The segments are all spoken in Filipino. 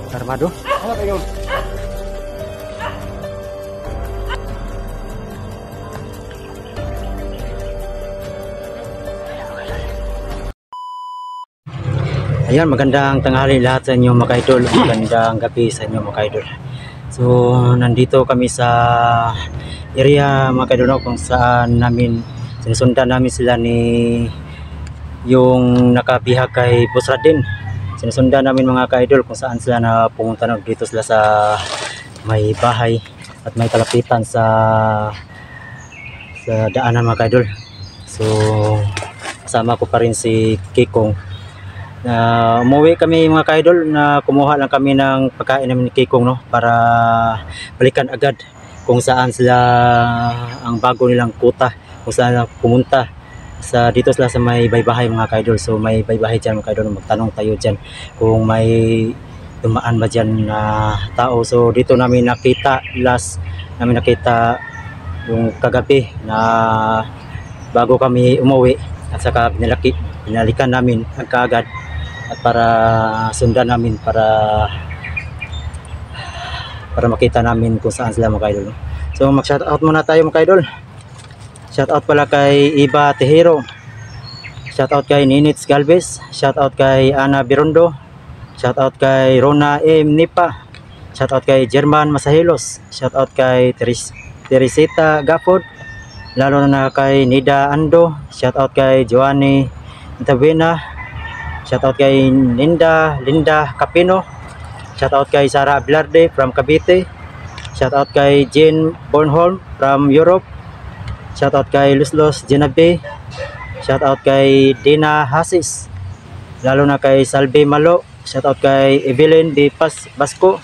Armado? Ano kayo? Ayan, magandang tanghali lahat sa inyo mga idol. Magandang gabi sa inyo mga idol. So, nandito kami sa area mga idol kung saan namin sinusundan namin sila ni yung nakabihag kay Boss Radin. Sinusundan namin mga idol kung saan sila na pumunta na dito sila sa may bahay at may kalapitan sa daanan mga idol. So, kasama ko pa rin si Kikong. Umuwi kami mga ka-idol na kumuha lang kami ng pagkain namin ni Kikong, no, para balikan agad kung saan sila ang bago nilang kuta, kung saan sila pumunta sa dito sila sa may baybahay mga ka-idol. So may baybahay dyan mga ka-idol, magtanong tayo dyan kung may dumaan ba dyan na tao. So dito namin nakita, last namin nakita yung kagabi na bago kami umuwi, at saka pinalikan namin agad at para sundan namin para makita namin kung saan sila mga idol. So mag shoutout muna tayo mga idol. Shoutout pala kay Iba Tejero, shoutout kay Ninits Galvez, shoutout kay Ana Birondo, shoutout kay Rona M. Nipa, shoutout kay German Masahilos, shoutout kay Teresita Gafod, lalo na kay Nida Ando, shoutout kay Joanny Intavena, shoutout kay Linda Capino, shoutout kay Sara Ablarde from Cavite, shoutout kay Jean Bornholm from Europe, shoutout kay Luslos Genabe, shoutout kay Dina Hasis, lalo na kay Salve Malo, shoutout kay Evelyn B. Basco,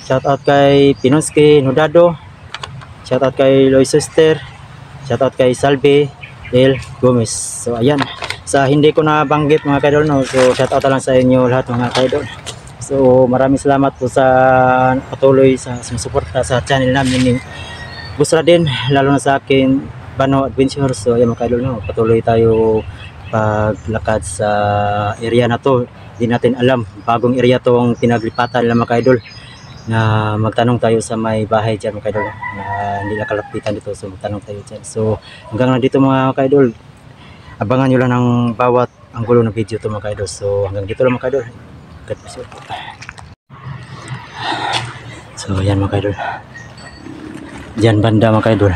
shoutout kay Pinonski Nudado, shoutout kay Lois Sister, shoutout kay Salve Del Gomez. So ayan, sa hindi ko na banggit mga kaidol, no, so shoutout lang sa inyo lahat mga kaidol. So maraming salamat po sa patuloy sa sumusuporta sa channel namin ni Boss Radin, lalo na sa akin Bano Adventure. So ayan mga kaidol, no, patuloy tayo paglakad sa area na to. Hindi natin alam, bagong area to ang pinaglipatan nila mga kaidol, na magtanong tayo sa may bahay dyan mga kaidol, na hindi na kalapitan dito. So magtanong tayo dyan. So hanggang na dito mga kaidol, abangan nyo lang ng bawat anggulo ng video to mga kaidol. So hanggang dito lang mga kaidol. So ayan mga kaidol, dyan banda mga kaidol,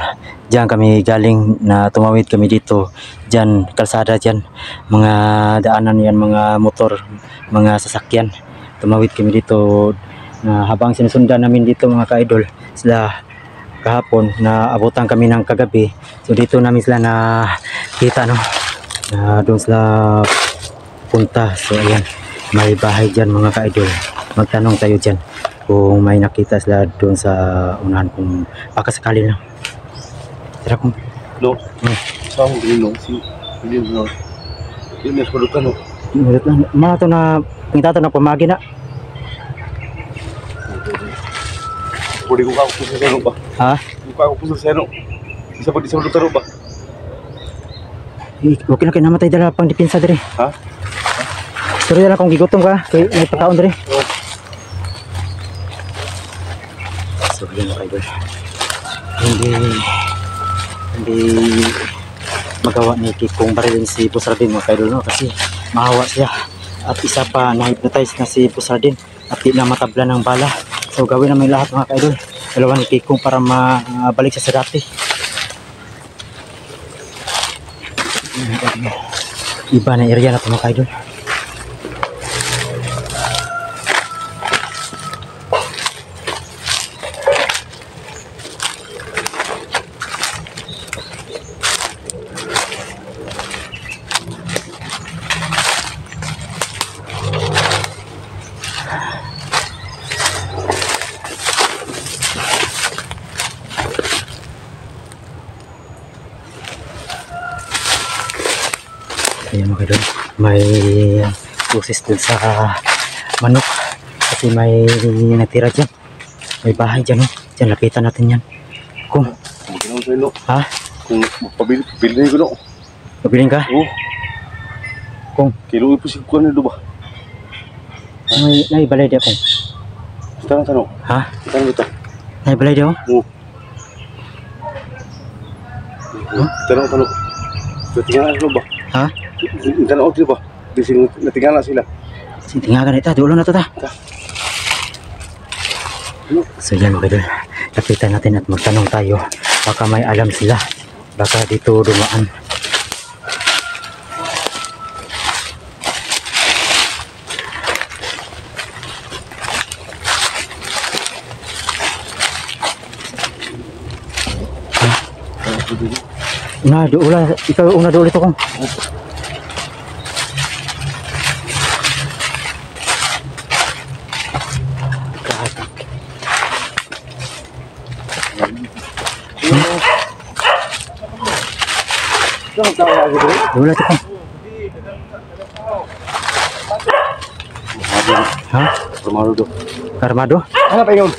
dyan kami galing na tumawid kami dito. Dyan kalsada, dyan mga daanan yan, mga motor, mga sasakyan. Tumawid kami dito na habang sinusundan namin dito mga kaidol sila kahapon, na abutan kami ng kagabi. So dito namin sila na kita, no, na doon sila punta. So ayan, may bahay dyan mga kaidol. Magtanong tayo dyan kung may nakita sila doon sa unahan, kung baka sakali lang. Tara kung No, saan mo bilong si bilong no? Yun mas malukan no? Mga to na pangitato na pamagi na. Pwede ko kako sa seno ba? Ha? Kung kako sa seno, isa pa di sa malukan ba? Okay na kayo, namatay dala pang dipinsa diri. Ha? Sorry na kung gigutom ka, kay may pagkaon diri. So yun mga kaidol, hindi magawa ni Kikong barilin si Boss Radin mga kaidol, no, kasi mahawa siya. At isa pa, na-hypnotize na si Boss Radin at di na matabla ng bala. So gawin namin lahat mga kaidol, dalawa ni Kikong para mabalik siya sa dati. Iba na area na ito mga kaidol. Ayan mga kaidol, may busis dun sa manok kasi may natira dyan. May bahay dyan, no? Dyan, lapitan natin yan. Kung ha? Kung pabili ko no. Pabiling ka? Oo. Kung kilo po si kuan do ba? may balay di akong. Tanong. Ha? Tanong ito. Naibalay daw? Tanong. Natingala sila ba? Ha? Tanong sila ba? Bising natingala sila. Sintingagan ito. Dulo na ito ta. So yan mga idol. Kapitan natin at magtanong tayo. Baka may alam sila. Baka dito dumaan. Una, doon ikaw una doon ito kong. Doon ito kong. Ha? Armado. Armado? Ano pa yun?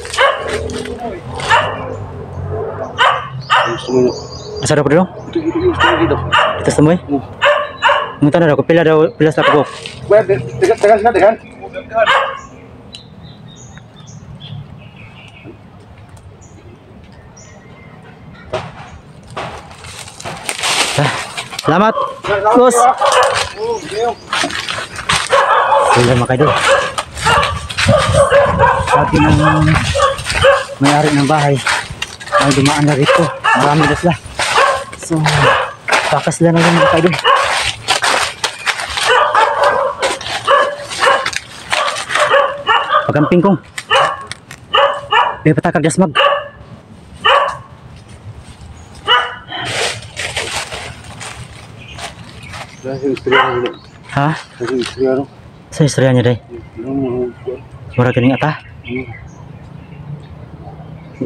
Gusto mo yun? Asa daw po dito? Dito. Ito sa mo'y? Munta na daw ko. Pila sa ko. Wait, tekan sila, tekan. Salamat! Boss! Sila mga kaidol. Sabi ng may-ari ng bahay ay dumaan na rito. Marami na sila. So, takas sila na yun mga kaidol. Pagamping kong. May patakag dasmag. Dahil istorya na yun. Ha? Dahil istorya no? Sa istorya niya day. Mura ganing ata.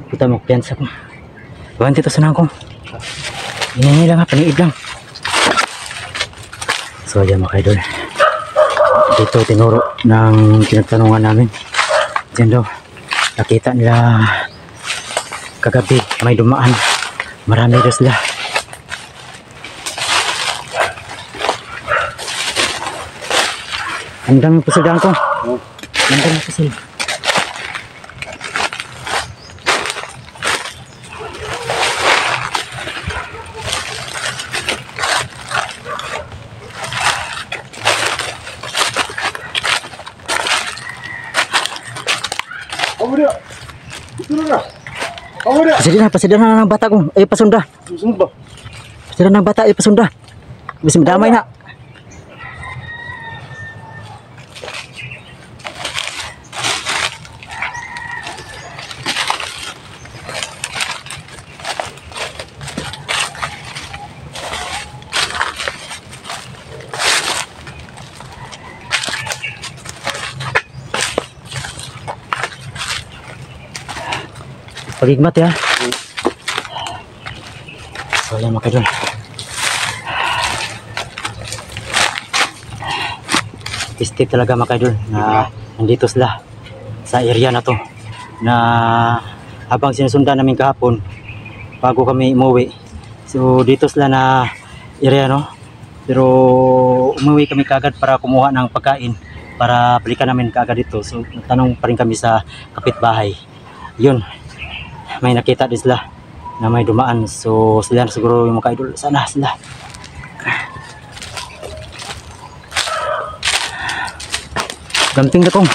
Puta mo piyansa ko. Banti to sunang ko. Ini lang ha, paniid lang. So ayan mga kaidol. Dito tinuro ng pinagtanungan namin. Diyan daw. Nakita nila kagabi may dumaan. Marami daw sila. Ang daming pusildahan ko. Ang daming pusil. Pasida na ng bata ko. Pasunda. Susunod ba? Pasida ng bata, pasunda. Bisa madamay na. Pagigmat ya. So yan mga kaidol. Piste talaga mga kaidol na nandito sila sa area na to na habang sinusundan namin kahapon bago kami umuwi. So dito sila na area no. Pero umuwi kami kaagad para kumuha ng pagkain para balikan namin kaagad dito. So tanong pa rin kami sa kapitbahay. Yun. May nakita din sila na may dumaan. So sila siguro yung mga idol. Sana sila. Gamping na kong.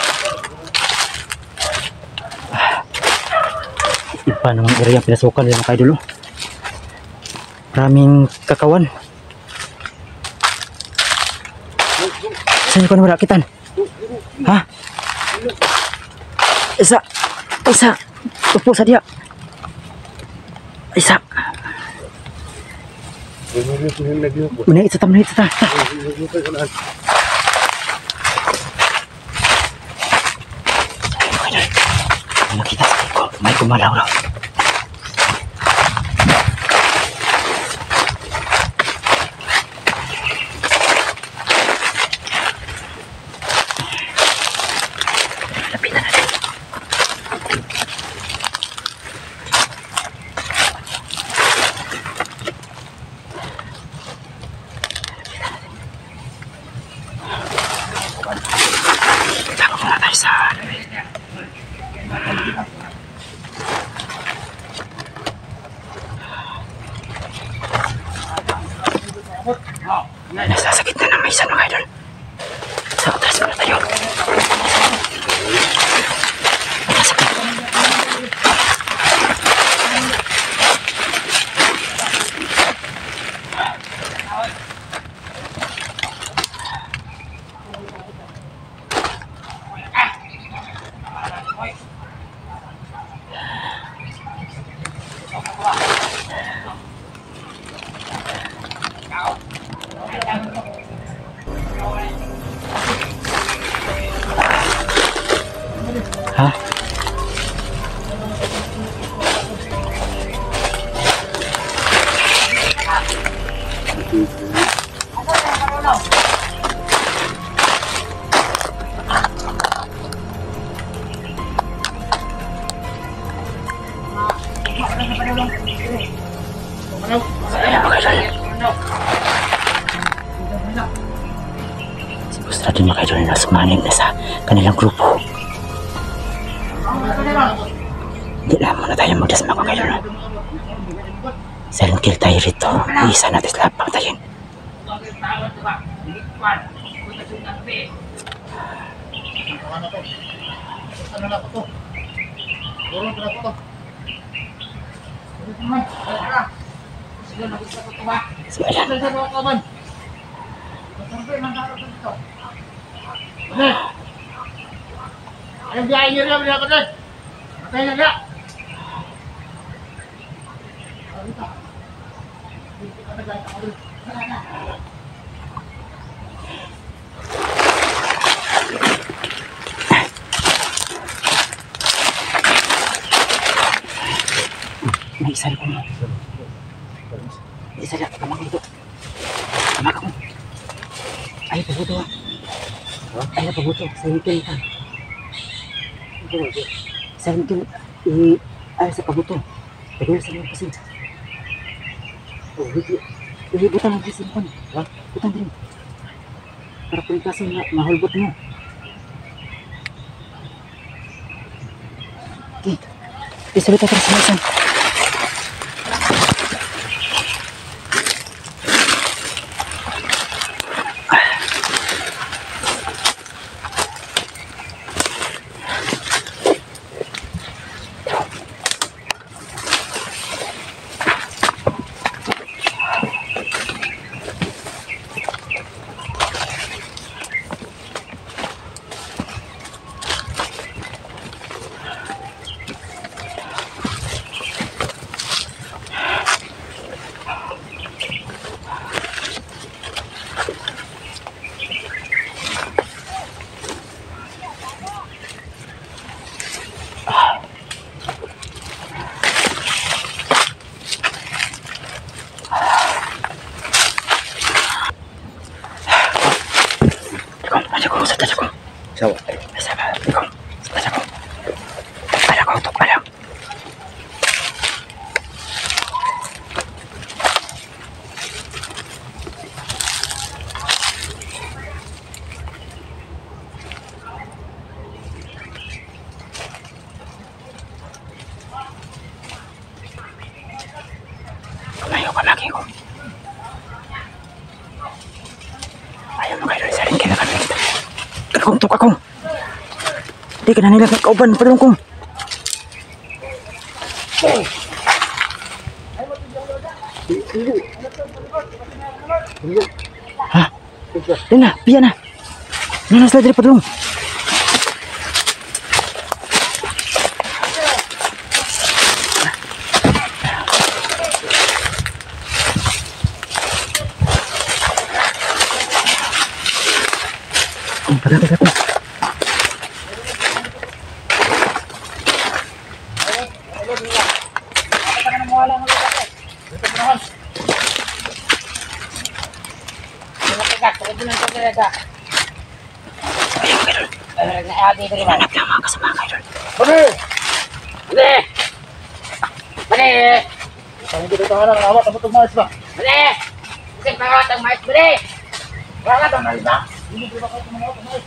Iba namang area pinasukan yung mga idol. Maraming kakawan. Saan ko na marakitan? Ha? Isa. Tupo sa dia. Isa. Menit seta. Nakita ko, may kumalaw raw. Lapitan natin. Ha? Si Boss Radon mga kaidol na sumanib na sa kanilang grupo. Hindi lang muna tayo magdasma mga kaidol. Silent kill tayo rito. Isa natin sila pangtayin. So ayan. Ayun, biyahe niyo rin, biyahe ko rin. Matay na nga. May isa ko mo. Isa lang, kamang ito. Kamang ako. Ay, pabuto ah. Ay, pabuto. Sa hikil ka. Sa hikil, ay, sa pabuto. Pagkala sa mga kasi. Oh, butang ang kisimpan. Ha? Butang din. Para kung kasi mahulbot mo. Okay. Isalita ka sa masan. Sawa. Sabar, ikaw. Sabar ako. Alam ko, tok, alam. Kumayo ka lagi ko. Ayaw mo kayo sa rin kaya kami. Kakong tok akong. Hindi ka na nila kakauban pa kong. Ha? Yan na, biya na. Nanas lang diri pa dong. Padahal ako. Hanap lang mga kasama kayo. Bani! Bani! Bani! Ang hindi dito halang, awat ang butong mais ba? Bani! Isang pangawat ang mais, Bani! Wala ka mais ba? Hindi ko ba kayo kumawat ang mais?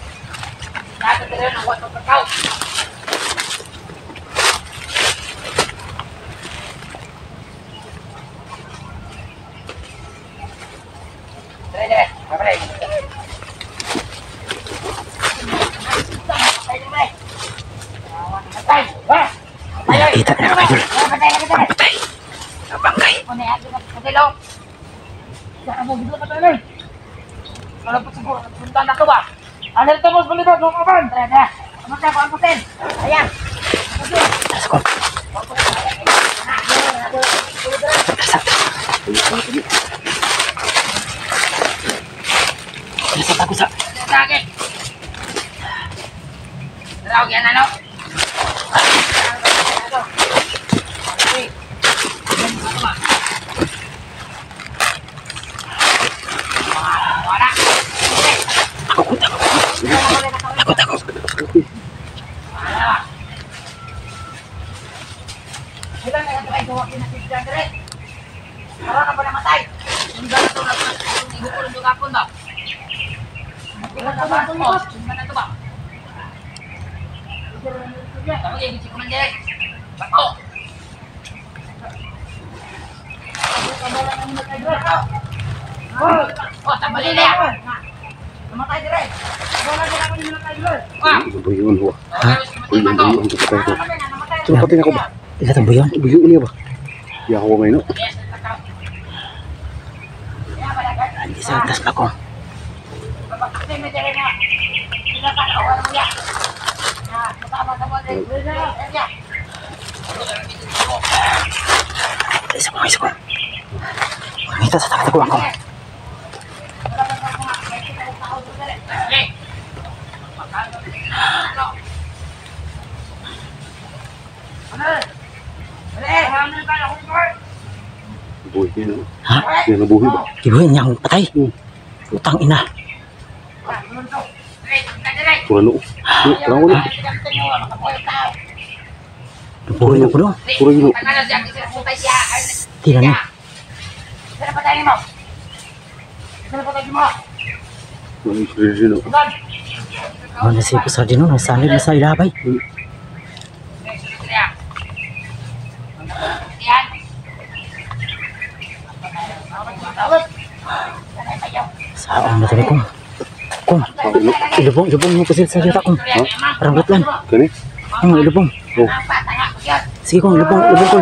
Nakatagdaran ang wat ng pagkaw. Dere, dere! Bani! Kita na kayo. Ang patay. Ang bangkay. Kalau siguro, punta na ka ba? Alerta mo sa balibag, mga kaban! Tara na! Kamusta ko ang putin? Ayan! Tara ko. Tara. Nasa tago sa. Sakit! Tara, huwag yan ano? Ilan na yung gawa kinasisyan dire? Para na ba namatay? Yung gano'n ito na yung ibukulong yung kapon ba? Ilan na ba? Yung na ito ba? Kamu jadi si komandan. Bako. Oh, tambali na yan. Namatay dire. Wala din ako namatay dire. Buyon ho. Ha? Buyon ko patay ko. Namatay. Ito patay ako ba? Ila tong buyon. Buyon niya ba? Ya ako may no. Hindi sa atas pa ko. Isa ko, isa ko. Ito sa takatakuan ko. Buhay niya no. Ha? Yan na buhay ba? Ibuhin niyang patay. Utang ina. Pura no. Parang ko na. Buhin na po no. Pura yun no. Tingnan niya. Sana patayin mo. Sana patayin mo. Ano yung sila no. Oh, nasi ko sa dino. Nasanid na sa ilabay. Saan na tayo kong. Kung, ilubong mo kasi sa dito kong. Parang gatlan. Kani? Ilubong. Oh. Sige kong, ilubong ko.